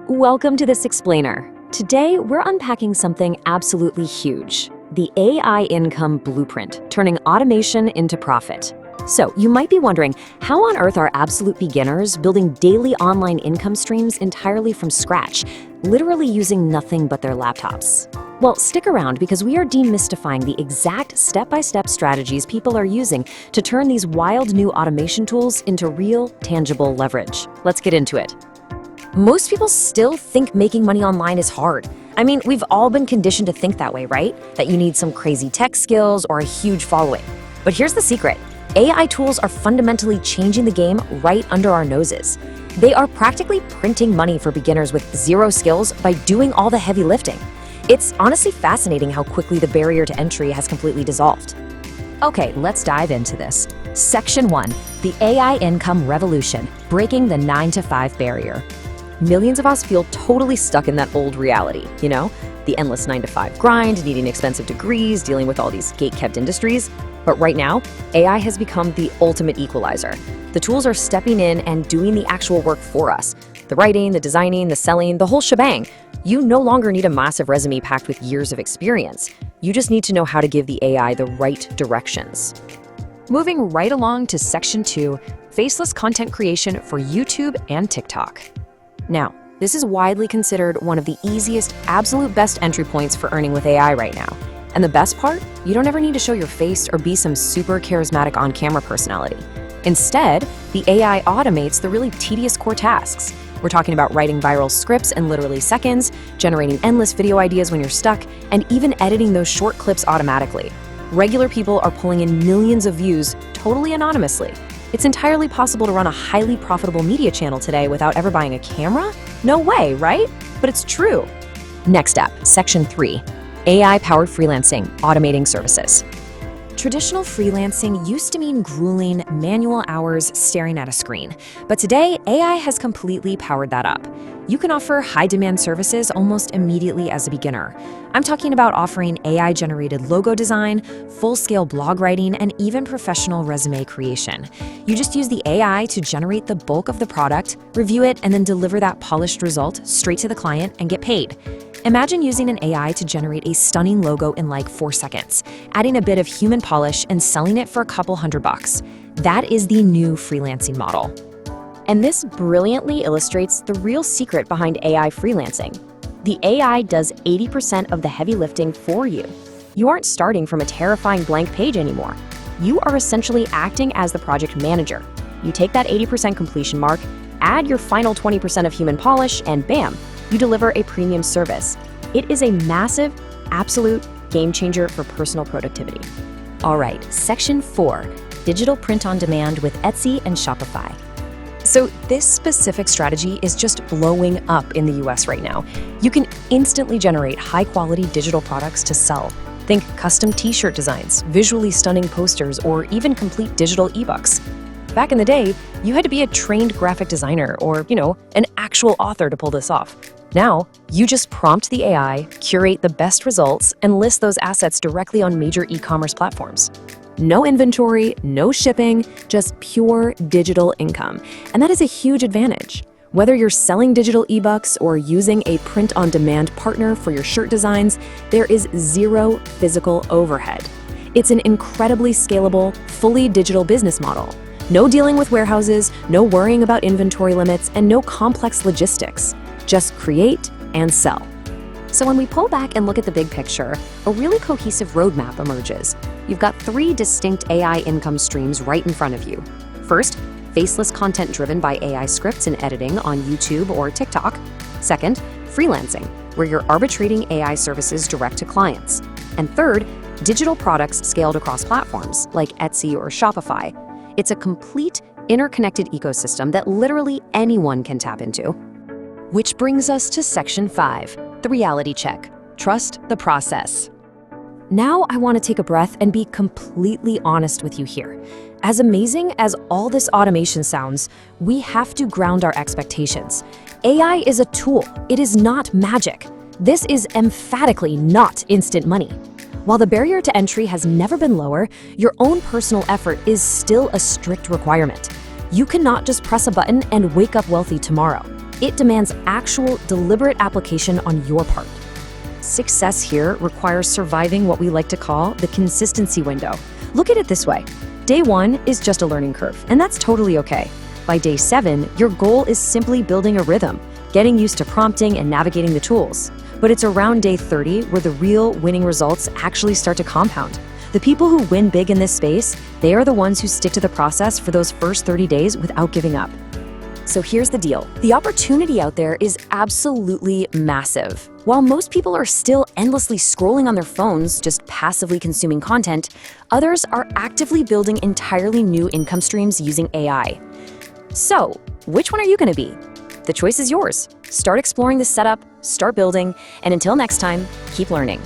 Welcome to this explainer. Today, we're unpacking something absolutely huge, the AI income blueprint, turning automation into profit. So you might be wondering, how on earth are absolute beginners building daily online income streams entirely from scratch, literally using nothing but their laptops? Well, stick around because we are demystifying the exact step-by-step strategies people are using to turn these wild new automation tools into real, tangible leverage. Let's get into it. Most people still think making money online is hard. I mean, we've all been conditioned to think that way, right? That you need some crazy tech skills or a huge following. But here's the secret. AI tools are fundamentally changing the game right under our noses. They are practically printing money for beginners with zero skills by doing all the heavy lifting. It's honestly fascinating how quickly the barrier to entry has completely dissolved. Okay, let's dive into this. Section 1, the AI income revolution, breaking the 9-to-5 barrier. Millions of us feel totally stuck in that old reality, the endless 9-to-5 grind, needing expensive degrees, dealing with all these gate-kept industries. But right now, AI has become the ultimate equalizer. The tools are stepping in and doing the actual work for us. The writing, the designing, the selling, the whole shebang. You no longer need a massive resume packed with years of experience. You just need to know how to give the AI the right directions. Moving right along to Section 2, faceless content creation for YouTube and TikTok. Now, this is widely considered one of the easiest, absolute best entry points for earning with AI right now. And the best part? You don't ever need to show your face or be some super charismatic on-camera personality. Instead, the AI automates the really tedious core tasks. We're talking about writing viral scripts in literally seconds, generating endless video ideas when you're stuck, and even editing those short clips automatically. Regular people are pulling in millions of views totally anonymously. It's entirely possible to run a highly profitable media channel today without ever buying a camera? No way, right? But it's true. Next up, Section 3, AI-powered freelancing, automating services. Traditional freelancing used to mean grueling, manual hours staring at a screen. But today, AI has completely powered that up. You can offer high-demand services almost immediately as a beginner. I'm talking about offering AI-generated logo design, full-scale blog writing, and even professional resume creation. You just use the AI to generate the bulk of the product, review it, and then deliver that polished result straight to the client and get paid. Imagine using an AI to generate a stunning logo in like 4 seconds, adding a bit of human polish and selling it for a couple $100. That is the new freelancing model. And this brilliantly illustrates the real secret behind AI freelancing. The AI does 80% of the heavy lifting for you. You aren't starting from a terrifying blank page anymore. You are essentially acting as the project manager. You take that 80% completion mark, add your final 20% of human polish, and bam, you deliver a premium service. It is a massive, absolute game changer for personal productivity. All right, Section 4, digital print on demand with Etsy and Shopify. So this specific strategy is just blowing up in the US right now. You can instantly generate high-quality digital products to sell. Think custom t-shirt designs, visually stunning posters, or even complete digital ebooks. Back in the day, you had to be a trained graphic designer or, an actual author to pull this off. Now, you just prompt the AI, curate the best results, and list those assets directly on major e-commerce platforms. No inventory, no shipping, just pure digital income. And that is a huge advantage. Whether you're selling digital ebooks or using a print-on-demand partner for your shirt designs, there is zero physical overhead. It's an incredibly scalable, fully digital business model. No dealing with warehouses, no worrying about inventory limits, and no complex logistics. Just create and sell. So when we pull back and look at the big picture, a really cohesive roadmap emerges. You've got 3 distinct AI income streams right in front of you. First, faceless content driven by AI scripts and editing on YouTube or TikTok. Second, freelancing, where you're arbitrating AI services direct to clients. And third, digital products scaled across platforms like Etsy or Shopify. It's a complete, interconnected ecosystem that literally anyone can tap into. Which brings us to Section 5, the reality check. Trust the process. Now I want to take a breath and be completely honest with you here. As amazing as all this automation sounds, we have to ground our expectations. AI is a tool. It is not magic. This is emphatically not instant money. While the barrier to entry has never been lower, your own personal effort is still a strict requirement. You cannot just press a button and wake up wealthy tomorrow. It demands actual, deliberate application on your part. Success here requires surviving what we like to call the consistency window. Look at it this way. Day 1 is just a learning curve, and that's totally okay. By day 7, your goal is simply building a rhythm, getting used to prompting and navigating the tools. But it's around day 30 where the real winning results actually start to compound. The people who win big in this space, they are the ones who stick to the process for those first 30 days without giving up. So here's the deal. The opportunity out there is absolutely massive. While most people are still endlessly scrolling on their phones, just passively consuming content, others are actively building entirely new income streams using AI. So, which one are you going to be? The choice is yours. Start exploring the setup, start building, and until next time, keep learning.